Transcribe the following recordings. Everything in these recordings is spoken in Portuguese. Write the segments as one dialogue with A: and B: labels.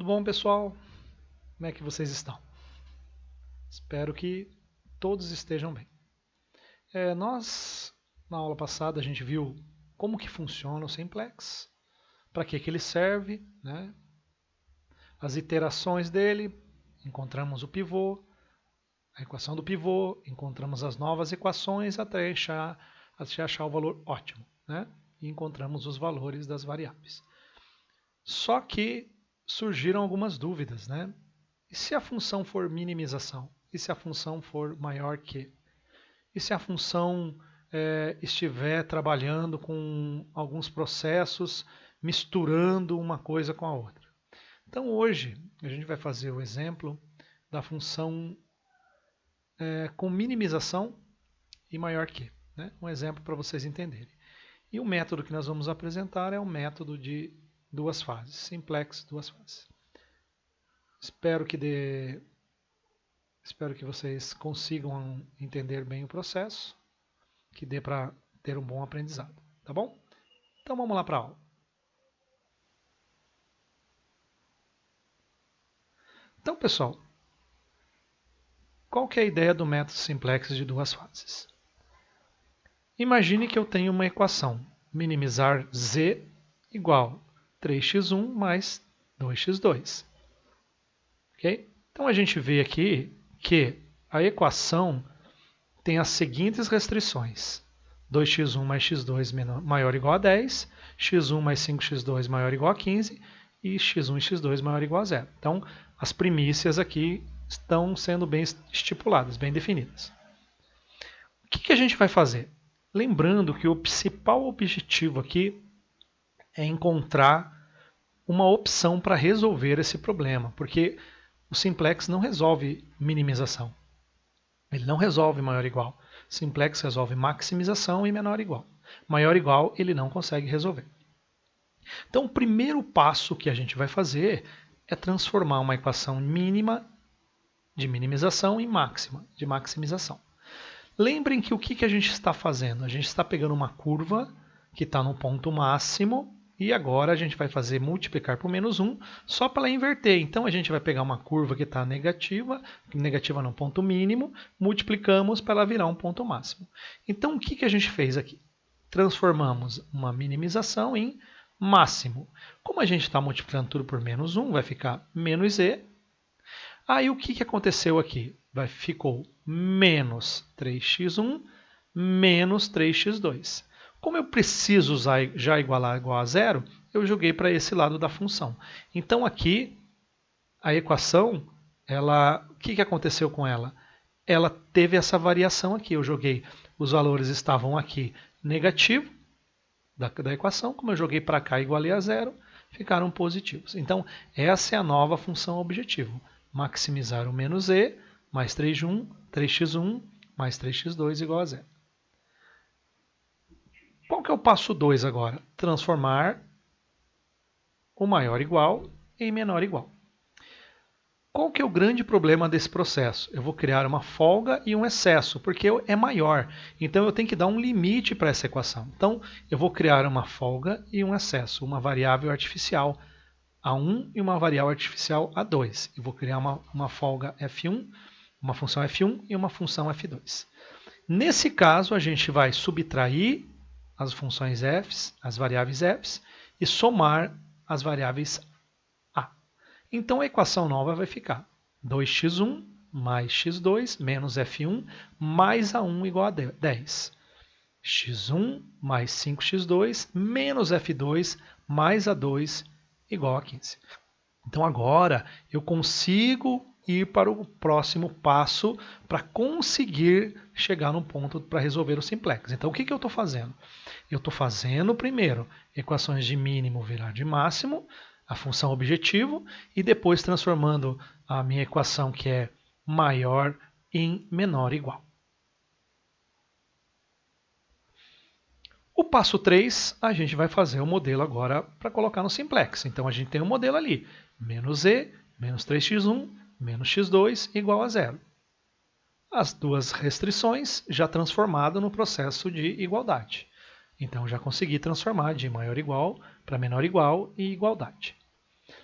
A: Tudo bom, pessoal? Como é que vocês estão? Espero que todos estejam bem. Na aula passada, a gente viu como que funciona o simplex, para que ele serve, né? As iterações dele, encontramos o pivô, a equação do pivô, encontramos as novas equações até achar o valor ótimo, né? E encontramos os valores das variáveis. Só que surgiram algumas dúvidas, né? E se a função for minimização? E se a função for maior que? E se a função estiver trabalhando com alguns processos, misturando uma coisa com a outra? Então hoje a gente vai fazer o exemplo da função com minimização e maior que. Né? Um exemplo para vocês entenderem. E o método que nós vamos apresentar é o método de duas fases, simplex duas fases. Espero que vocês consigam entender bem o processo, que dê para ter um bom aprendizado, tá bom? Então vamos lá para a aula. Então, pessoal, qual que é a ideia do método simplex de duas fases? Imagine que eu tenho uma equação, minimizar z igual 3x1 mais 2x2. Okay? Então a gente vê aqui que a equação tem as seguintes restrições. 2x1 mais x2 maior ou igual a 10, x1 mais 5x2 maior ou igual a 15 e x1 e x2 maior ou igual a 0. Então, as primícias aqui estão sendo bem estipuladas, bem definidas. O que a gente vai fazer? Lembrando que o principal objetivo aqui é encontrar uma opção para resolver esse problema, porque o simplex não resolve minimização. Ele não resolve maior ou igual. Simplex resolve maximização e menor ou igual. Maior ou igual ele não consegue resolver. Então o primeiro passo que a gente vai fazer é transformar uma equação mínima de minimização em máxima de maximização. Lembrem que o que a gente está fazendo? A gente está pegando uma curva que está no ponto máximo e agora a gente vai fazer multiplicar por menos 1 só para ela inverter. Então a gente vai pegar uma curva que está negativa no ponto mínimo, multiplicamos para ela virar um ponto máximo. Então o que a gente fez aqui? Transformamos uma minimização em máximo. Como a gente está multiplicando tudo por menos 1, vai ficar menos e. Aí o que aconteceu aqui? Ficou menos 3x1 menos 3x2. Como eu preciso já igualar igual a zero, eu joguei para esse lado da função. Então aqui, a equação, o que aconteceu com ela? Ela teve essa variação aqui. Eu joguei, os valores estavam aqui negativo da equação, como eu joguei para cá e igualei a zero, ficaram positivos. Então essa é a nova função objetivo. Maximizar o menos e mais 3x1 mais 3x2 igual a zero. Qual que é o passo 2 agora? Transformar o maior igual em menor igual. Qual que é o grande problema desse processo? Eu vou criar uma folga e um excesso, porque é maior. Então eu tenho que dar um limite para essa equação. Então eu vou criar uma folga e um excesso, uma variável artificial A1 e uma variável artificial A2. Eu vou criar uma folga F1, uma função F1 e uma função F2. Nesse caso, a gente vai subtrair as funções f, as variáveis f, e somar as variáveis a. Então a equação nova vai ficar 2x1 mais x2 menos f1 mais a1 igual a 10. x1 mais 5x2 menos f2 mais a2 igual a 15. Então agora eu consigo ir para o próximo passo para conseguir chegar no ponto para resolver o simplex. Então o que eu estou fazendo? Eu estou fazendo primeiro equações de mínimo virar de máximo, a função objetivo, e depois transformando a minha equação que é maior em menor igual. O passo 3, a gente vai fazer o modelo agora para colocar no simplex. Então a gente tem um modelo ali, menos e, menos 3x1, menos x2 igual a zero. As duas restrições já transformadas no processo de igualdade. Então já consegui transformar de maior igual para menor igual e igualdade.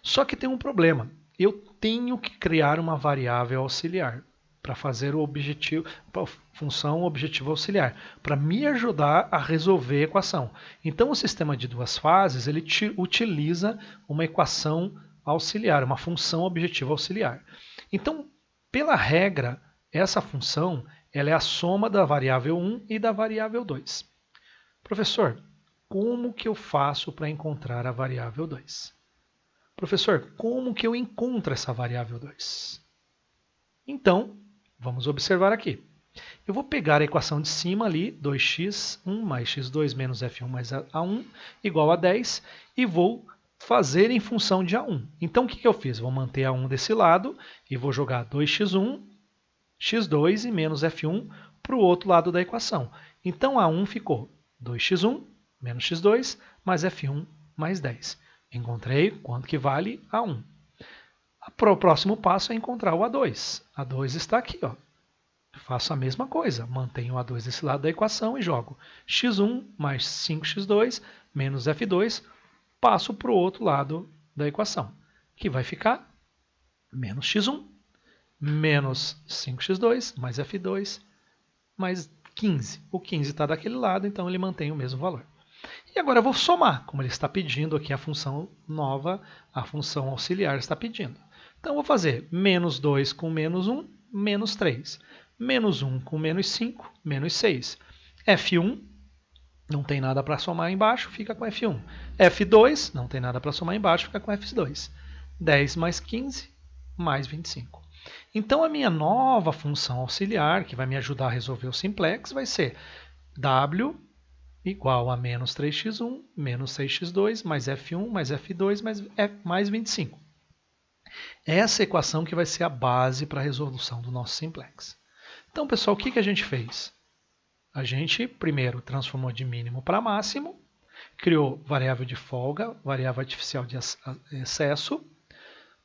A: Só que tem um problema. Eu tenho que criar uma variável auxiliar para fazer o objetivo, a função objetivo auxiliar, para me ajudar a resolver a equação. Então, o sistema de duas fases ele utiliza uma equação auxiliar, uma função objetivo auxiliar. Então, pela regra, essa função ela é a soma da variável 1 e da variável 2. Professor, como que eu faço para encontrar a variável 2? Professor, como que eu encontro essa variável 2? Então, vamos observar aqui. Eu vou pegar a equação de cima ali, 2x1 mais x2 menos f1 mais a1 igual a 10 e vou fazer em função de a1. Então, o que eu fiz? Vou manter a1 desse lado e vou jogar 2x1, x2 e menos f1 para o outro lado da equação. Então, a1 ficou 2x1 menos x2 mais f1 mais 10. Encontrei quanto que vale A1. O próximo passo é encontrar o A2. A2 está aqui. Ó. Faço a mesma coisa. Mantenho o A2 desse lado da equação e jogo x1 mais 5x2 menos f2. Passo para o outro lado da equação, que vai ficar menos x1 menos 5x2 mais f2 mais 15. O 15 está daquele lado, então ele mantém o mesmo valor. E agora eu vou somar, como ele está pedindo aqui a função nova, a função auxiliar está pedindo. Então eu vou fazer menos 2 com menos 1, menos 3. Menos 1 com menos 5, menos 6. F1, não tem nada para somar embaixo, fica com F1. F2, não tem nada para somar embaixo, fica com F2. 10 mais 15, mais 25. Então a minha nova função auxiliar, que vai me ajudar a resolver o simplex, vai ser W igual a menos 3x1, menos 6x2, mais f1, mais f2, mais 25. Essa equação que vai ser a base para a resolução do nosso simplex. Então, pessoal, o que a gente fez? A gente, primeiro, transformou de mínimo para máximo, criou variável de folga, variável artificial de excesso.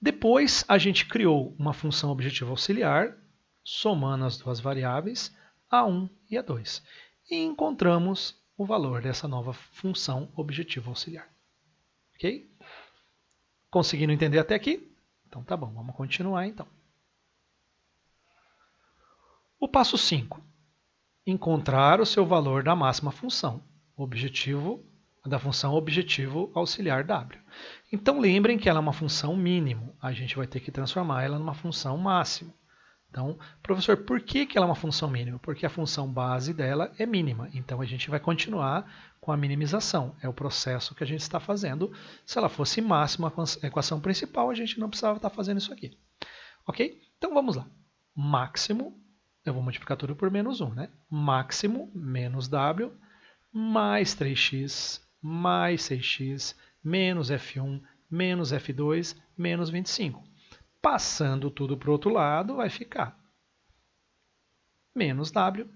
A: Depois, a gente criou uma função objetivo auxiliar, somando as duas variáveis, A1 e A2. E encontramos o valor dessa nova função objetivo auxiliar. Ok? Conseguindo entender até aqui? Então tá bom, vamos continuar então. O passo 5. Encontrar o seu valor da máxima função, da função objetivo auxiliar W. Então lembrem que ela é uma função mínimo, a gente vai ter que transformar ela numa função máximo. Então, professor, por que ela é uma função mínima? Porque a função base dela é mínima. Então, a gente vai continuar com a minimização. É o processo que a gente está fazendo. Se ela fosse máxima, a equação principal, a gente não precisava estar fazendo isso aqui. Ok? Então, vamos lá. Máximo, eu vou multiplicar tudo por menos 1, né? Máximo menos W mais 3x mais 6x menos f1 menos f2 menos 25. Passando tudo para o outro lado, vai ficar menos W,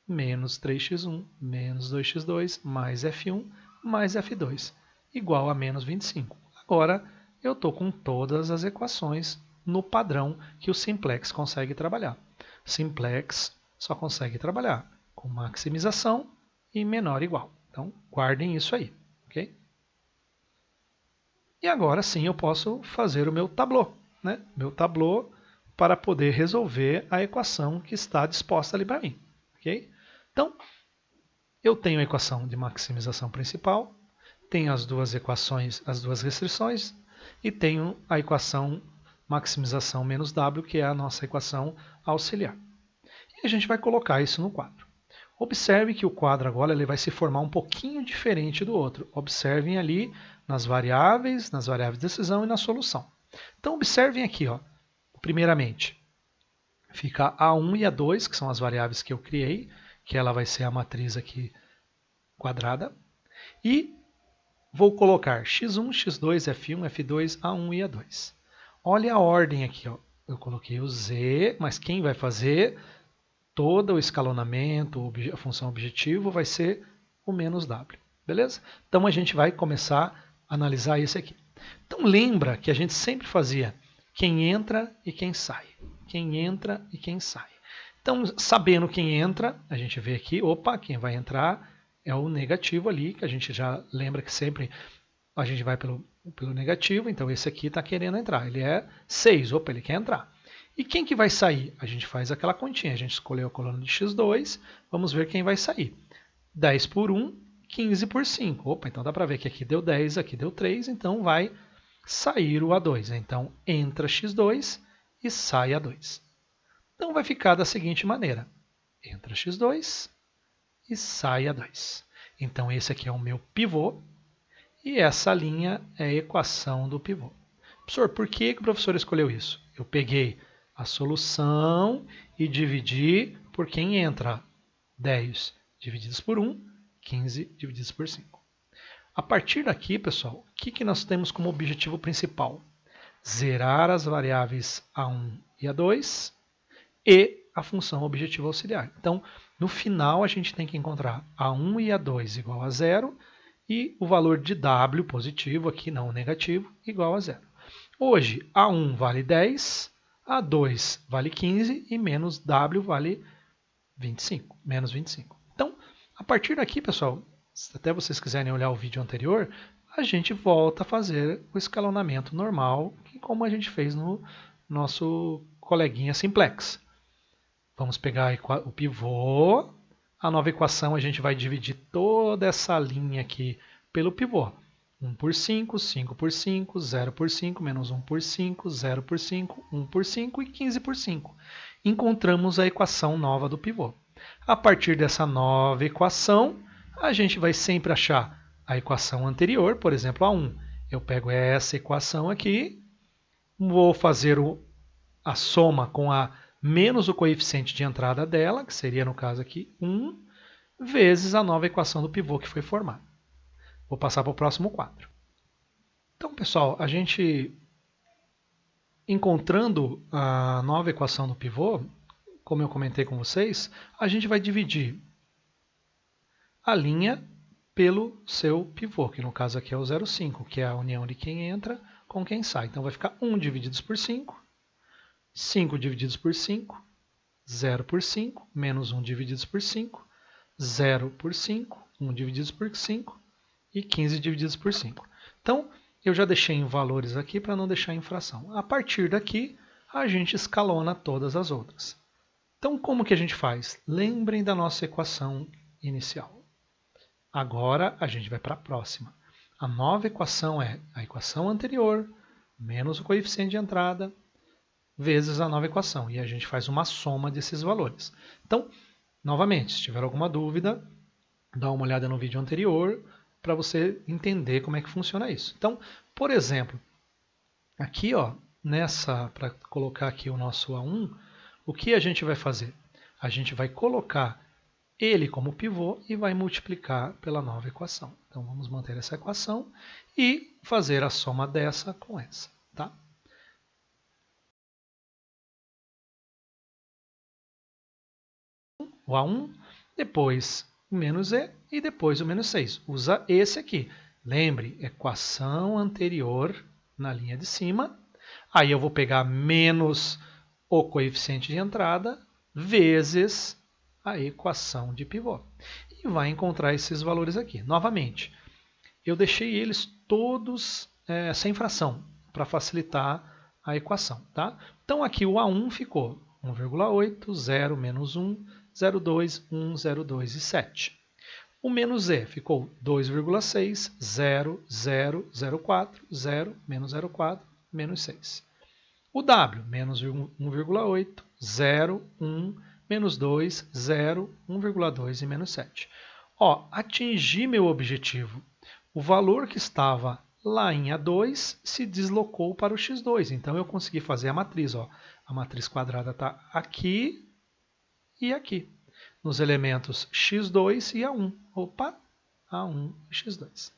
A: menos 3x1, menos 2x2, mais F1, mais F2, igual a menos 25. Agora, eu estou com todas as equações no padrão que o simplex consegue trabalhar. Simplex só consegue trabalhar com maximização e menor ou igual. Então, guardem isso aí, ok? E agora sim eu posso fazer o meu tableau. Né, meu tableau para poder resolver a equação que está disposta ali para mim. Okay? Então, eu tenho a equação de maximização principal, tenho as duas equações, as duas restrições, e tenho a equação maximização menos W, que é a nossa equação auxiliar. E a gente vai colocar isso no quadro. Observe que o quadro agora ele vai se formar um pouquinho diferente do outro. Observem ali nas variáveis de decisão e na solução. Então, observem aqui, ó. Primeiramente, fica A1 e A2, que são as variáveis que eu criei, que ela vai ser a matriz aqui quadrada. E vou colocar x1, x2, f1, f2, A1 e A2. Olha a ordem aqui, ó. Eu coloquei o z, mas quem vai fazer todo o escalonamento, a função objetivo, vai ser o menos w. Beleza? Então, a gente vai começar a analisar esse aqui. Então, lembra que a gente sempre fazia quem entra e quem sai. Quem entra e quem sai. Então, sabendo quem entra, a gente vê aqui, opa, quem vai entrar é o negativo ali, que a gente já lembra que sempre a gente vai pelo negativo, então esse aqui está querendo entrar. Ele é 6, opa, ele quer entrar. E quem que vai sair? A gente faz aquela continha, a gente escolheu a coluna de x2, vamos ver quem vai sair. 10 por 1, 15 por 5. Opa, então dá para ver que aqui deu 10, aqui deu 3, então vai sair o A2. Então entra x2 e sai A2. Então vai ficar da seguinte maneira. Entra x2 e sai A2. Então esse aqui é o meu pivô e essa linha é a equação do pivô. Professor, por que o professor escolheu isso? Eu peguei a solução e dividi por quem entra. 10 divididos por 1, 15 divididos por 5. A partir daqui, pessoal, o que nós temos como objetivo principal? Zerar as variáveis A1 e A2 e a função objetivo auxiliar. Então, no final, a gente tem que encontrar A1 e A2 igual a 0 e o valor de W positivo, aqui não negativo, igual a 0. Hoje, A1 vale 10, A2 vale 15 e menos W vale 25, menos 25. Então, a partir daqui, pessoal, se até vocês quiserem olhar o vídeo anterior, a gente volta a fazer o escalonamento normal, como a gente fez no nosso coleguinha simplex. Vamos pegar o pivô, a nova equação a gente vai dividir toda essa linha aqui pelo pivô. 1 por 5, 5 por 5, 0 por 5, menos 1 por 5, 0 por 5, 1 por 5 e 15 por 5. Encontramos a equação nova do pivô. A partir dessa nova equação, a gente vai sempre achar a equação anterior, por exemplo, A1. Eu pego essa equação aqui, vou fazer a soma com a menos o coeficiente de entrada dela, que seria no caso aqui 1, vezes a nova equação do pivô que foi formada. Vou passar para o próximo quadro. Então, pessoal, a gente encontrando a nova equação do pivô, como eu comentei com vocês, a gente vai dividir a linha pelo seu pivô, que no caso aqui é o 0,5, que é a união de quem entra com quem sai. Então vai ficar 1 divididos por 5, 5 divididos por 5, 0 por 5, menos 1 divididos por 5, 0 por 5, 1 divididos por 5 e 15 divididos por 5. Então, eu já deixei em valores aqui para não deixar em fração. A partir daqui, a gente escalona todas as outras. Então, como que a gente faz? Lembrem da nossa equação inicial. Agora, a gente vai para a próxima. A nova equação é a equação anterior, menos o coeficiente de entrada, vezes a nova equação. E a gente faz uma soma desses valores. Então, novamente, se tiver alguma dúvida, dá uma olhada no vídeo anterior para você entender como é que funciona isso. Então, por exemplo, aqui, ó, para colocar aqui o nosso A1, o que a gente vai fazer? A gente vai colocar ele como pivô e vai multiplicar pela nova equação. Então, vamos manter essa equação e fazer a soma dessa com essa, tá? O A1, depois o menos E e depois o menos 6. Usa esse aqui. Lembre, equação anterior na linha de cima. Aí eu vou pegar menos o coeficiente de entrada vezes a equação de pivô. E vai encontrar esses valores aqui. Novamente, eu deixei eles todos sem fração, para facilitar a equação. Tá? Então aqui o A1 ficou 1,8, 0, menos 1, 0,2, 1, 0,2 e 7. O menos E ficou 2,6, 0, 0, 0,4, 0, menos 0,4, menos 6. O W, menos 1,8, 0, 1, menos 2, 0, 1,2 e menos 7. Ó, atingi meu objetivo. O valor que estava lá em A2 se deslocou para o x2. Então eu consegui fazer a matriz. Ó. A matriz quadrada está aqui e aqui. Nos elementos x2 e A1. Opa, A1 e x2.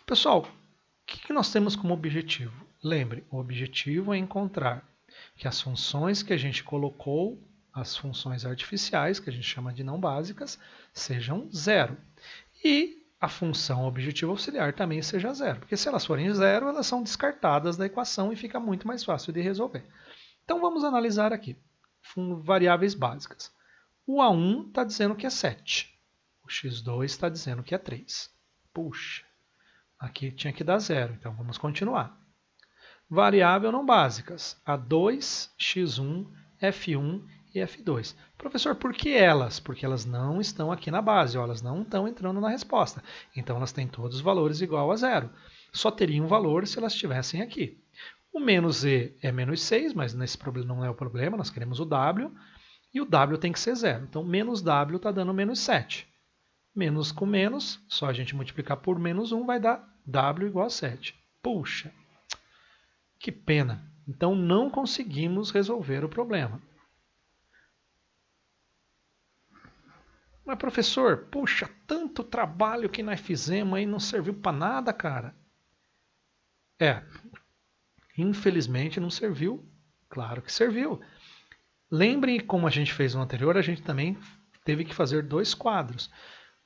A: Pessoal, o que nós temos como objetivo? Lembre, o objetivo é encontrar que as funções que a gente colocou, as funções artificiais, que a gente chama de não básicas, sejam zero. E a função objetivo auxiliar também seja zero. Porque se elas forem zero, elas são descartadas da equação e fica muito mais fácil de resolver. Então vamos analisar aqui variáveis básicas. O A1 está dizendo que é 7. O x2 está dizendo que é 3. Puxa, Aqui tinha que dar 0, então vamos continuar. Variável não básicas, A2, X1, F1 e F2. Professor, por que elas? Porque elas não estão aqui na base, ó, elas não estão entrando na resposta. Então elas têm todos os valores igual a 0. Só teriam valor se elas estivessem aqui. O menos E é menos 6, mas nesse problema não é o problema, nós queremos o W. E o W tem que ser 0. Então menos W está dando menos 7. Menos com menos, só a gente multiplicar por menos 1 vai dar W igual a 7. Puxa, que pena. Então não conseguimos resolver o problema. Mas professor, puxa, tanto trabalho que nós fizemos aí não serviu para nada, cara. Infelizmente não serviu. Claro que serviu. Lembrem como a gente fez no anterior, a gente também teve que fazer 2 quadros.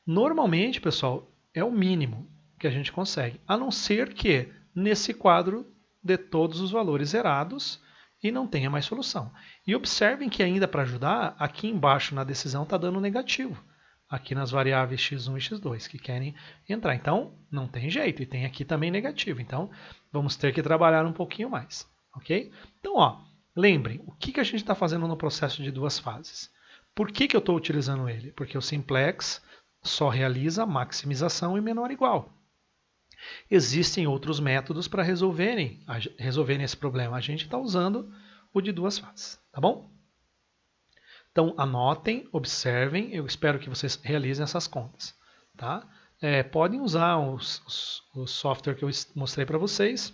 A: Normalmente, pessoal, é o mínimo que a gente consegue, a não ser que nesse quadro dê todos os valores zerados e não tenha mais solução. E observem que ainda para ajudar, aqui embaixo na decisão está dando negativo. Aqui nas variáveis x1 e x2 que querem entrar. Então, não tem jeito. E tem aqui também negativo. Então, vamos ter que trabalhar um pouquinho mais. Ok? Então, ó, lembrem, o que a gente está fazendo no processo de 2 fases? Por que eu estou utilizando ele? Porque o simplex só realiza maximização e menor igual. Existem outros métodos para resolverem esse problema. A gente está usando o de 2 fases, tá bom? Então anotem, observem, eu espero que vocês realizem essas contas. Tá? Podem usar o software que eu mostrei para vocês,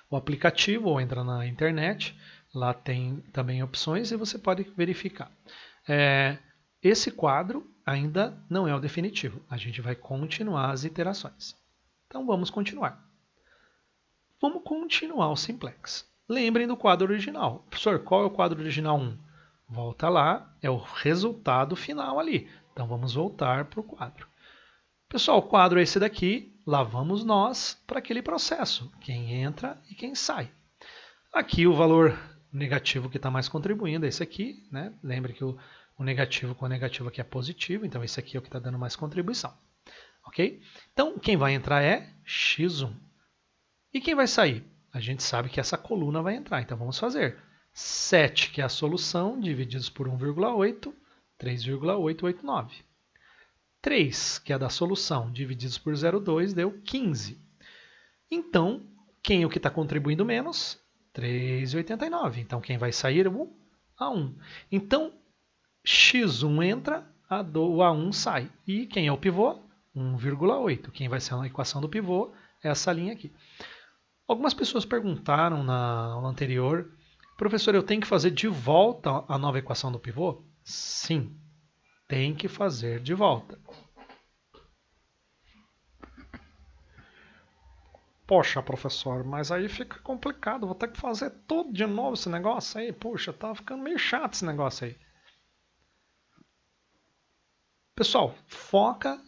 A: o aplicativo, ou entra na internet, lá tem também opções e você pode verificar. Esse quadro ainda não é o definitivo, a gente vai continuar as iterações. Então vamos continuar. Vamos continuar o simplex. Lembrem do quadro original. Professor, qual é o quadro original 1? Volta lá, é o resultado final ali. Então vamos voltar para o quadro. Pessoal, o quadro é esse daqui, lá vamos nós para aquele processo. Quem entra e quem sai. Aqui o valor negativo que está mais contribuindo é esse aqui. Né? Lembre que o negativo com o negativo aqui é positivo, então esse aqui é o que está dando mais contribuição. Ok? Então quem vai entrar é x1. E quem vai sair? A gente sabe que essa coluna vai entrar, então vamos fazer. 7, que é a solução, divididos por 1,8, 3,889. 3, que é da solução, divididos por 0,2, deu 15. Então, quem é o que está contribuindo menos? 3,89. Então, quem vai sair? O A1. Então, x1 entra, o A1 sai. E quem é o pivô? 1,8. Quem vai ser a equação do pivô é essa linha aqui. Algumas pessoas perguntaram na aula anterior, professor, eu tenho que fazer de volta a nova equação do pivô? Sim, tem que fazer de volta. Poxa, professor, mas aí fica complicado, vou ter que fazer tudo de novo esse negócio aí. Poxa, tá ficando meio chato esse negócio aí. Pessoal, foca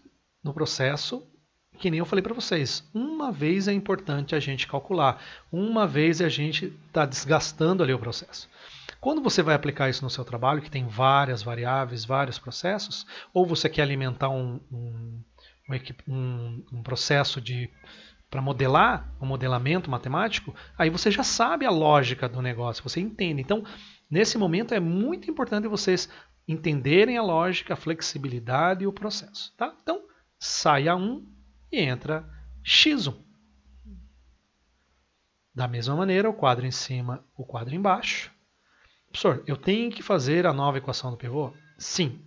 A: no processo. Que nem eu falei para vocês, uma vez é importante a gente calcular, uma vez a gente está desgastando ali o processo. Quando você vai aplicar isso no seu trabalho, que tem várias variáveis, vários processos, ou você quer alimentar um processo para modelar, um modelamento matemático, aí você já sabe a lógica do negócio, você entende. Então, nesse momento é muito importante vocês entenderem a lógica, a flexibilidade e o processo. Tá? Então, saia 1 e entra x1. Da mesma maneira, o quadro em cima, o quadro embaixo. Professor, eu tenho que fazer a nova equação do pivô? Sim.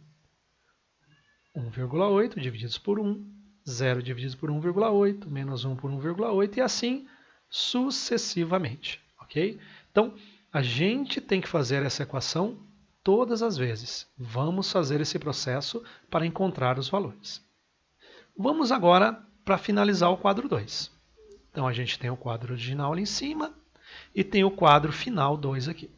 A: 1,8 divididos por 1, 0 divididos por 1,8, menos 1 por 1,8 e assim sucessivamente. Ok? Então, a gente tem que fazer essa equação todas as vezes. Vamos fazer esse processo para encontrar os valores. Vamos agora para finalizar o quadro 2. Então a gente tem o quadro original ali em cima e tem o quadro final 2 aqui.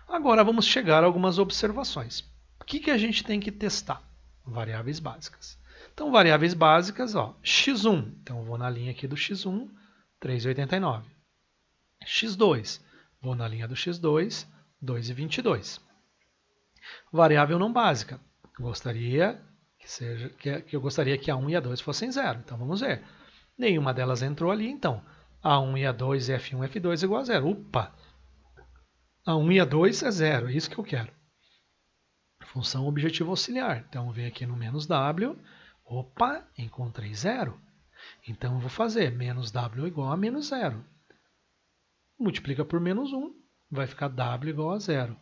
A: Agora vamos chegar a algumas observações. O que a gente tem que testar? Variáveis básicas. Então variáveis básicas, ó, x1. Então eu vou na linha aqui do x1, 3,89. x2. Vou na linha do x2, 2,22. Variável não básica. Eu gostaria que a 1 e a 2 fossem 0. Então vamos ver. Nenhuma delas entrou ali, então A1 e A2 e F1 e F2 igual a zero. Opa! A1 e A2 é zero, é isso que eu quero. Função objetivo auxiliar. Então, vem aqui no menos W. Opa, encontrei zero. Então, eu vou fazer menos W igual a menos zero. Multiplica por menos 1, vai ficar W igual a zero.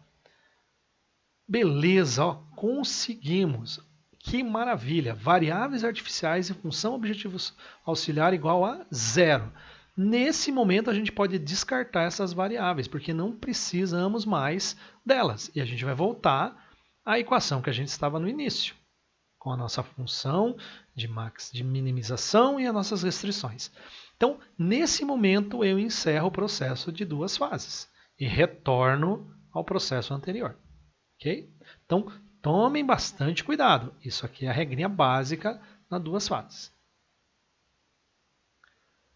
A: Beleza, ó, conseguimos. Que maravilha! Variáveis artificiais e função objetivo auxiliar igual a zero. Nesse momento, a gente pode descartar essas variáveis, porque não precisamos mais delas. E a gente vai voltar à equação que a gente estava no início, com a nossa função de minimização e as nossas restrições. Então, nesse momento, eu encerro o processo de duas fases e retorno ao processo anterior. Ok? Então, tomem bastante cuidado. Isso aqui é a regrinha básica nas duas fases.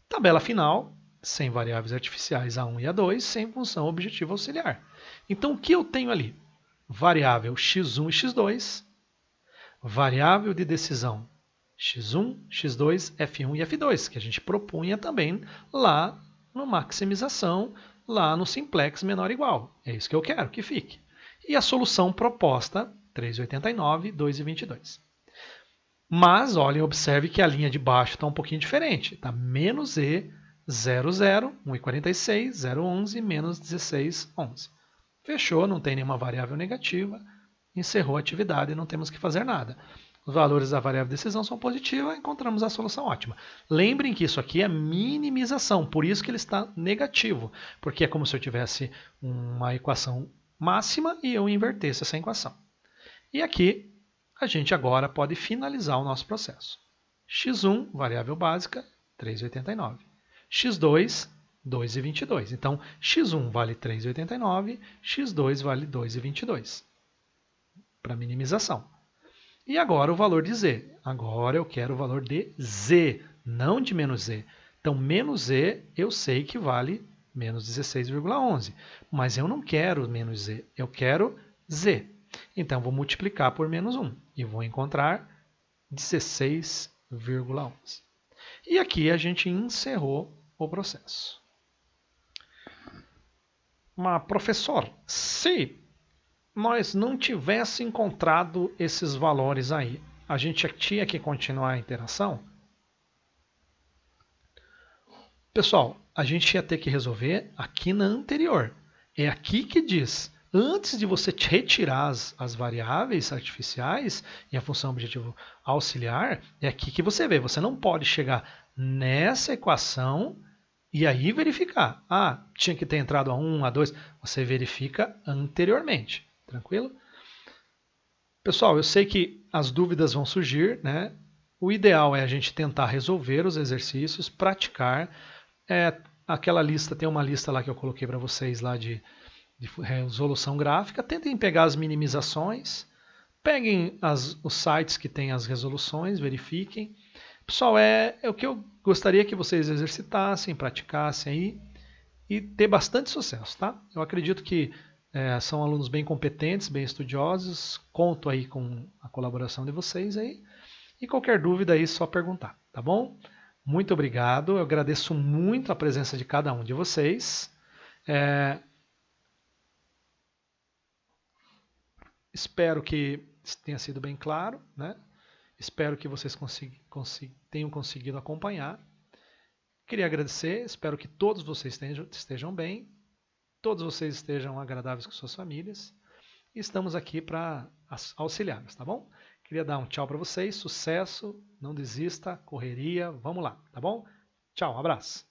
A: Tabela final, sem variáveis artificiais A1 e A2, sem função objetivo auxiliar. Então, o que eu tenho ali? Variável x1 e x2, variável de decisão x1, x2, f1 e f2, que a gente propunha também lá no maximização, lá no simplex menor ou igual. É isso que eu quero que fique. E a solução proposta, 3,89, 2,22. Mas, olhem, observe que a linha de baixo está um pouquinho diferente. Está menos E, 0, 0, 1,46, 0,11, menos 16, 11. Fechou, não tem nenhuma variável negativa, encerrou a atividade e não temos que fazer nada. Os valores da variável de decisão são positivos, encontramos a solução ótima. Lembrem que isso aqui é minimização, por isso que ele está negativo, porque é como se eu tivesse uma equação máxima e eu invertesse essa equação. E aqui a gente agora pode finalizar o nosso processo. x1, variável básica, 3,89. x2, 2,22. Então, x1 vale 3,89, x2 vale 2,22. Para minimização. E agora o valor de z. Agora eu quero o valor de z, não de menos z. Então, menos z eu sei que vale menos 16,11. Mas eu não quero menos z, eu quero z. Então, vou multiplicar por menos 1 e vou encontrar 16,11. E aqui a gente encerrou o processo. Mas, professor, se nós não tivesse encontrado esses valores aí, a gente tinha que continuar a interação? Pessoal, a gente ia ter que resolver aqui na anterior. É aqui que diz, antes de você retirar as variáveis artificiais e a função objetivo auxiliar, é aqui que você vê. Você não pode chegar nessa equação e aí verificar. Ah, tinha que ter entrado A1, A2. Você verifica anteriormente. Tranquilo? Pessoal, eu sei que as dúvidas vão surgir, né? O ideal é a gente tentar resolver os exercícios, praticar. Aquela lista, tem uma lista lá que eu coloquei para vocês lá de resolução gráfica. Tentem pegar as minimizações, peguem os sites que têm as resoluções, verifiquem. Pessoal, é o que eu gostaria que vocês exercitassem, praticassem aí e ter bastante sucesso, tá? Eu acredito que são alunos bem competentes, bem estudiosos. Conto aí com a colaboração de vocês aí. E qualquer dúvida aí, só perguntar, tá bom? Muito obrigado. Eu agradeço muito a presença de cada um de vocês. Espero que tenha sido bem claro, né? Espero que vocês tenham conseguido acompanhar. Queria agradecer, espero que todos vocês estejam bem, todos vocês estejam agradáveis com suas famílias. E estamos aqui para auxiliá-los, tá bom? Queria dar um tchau para vocês, sucesso, não desista, correria, vamos lá, tá bom? Tchau, um abraço.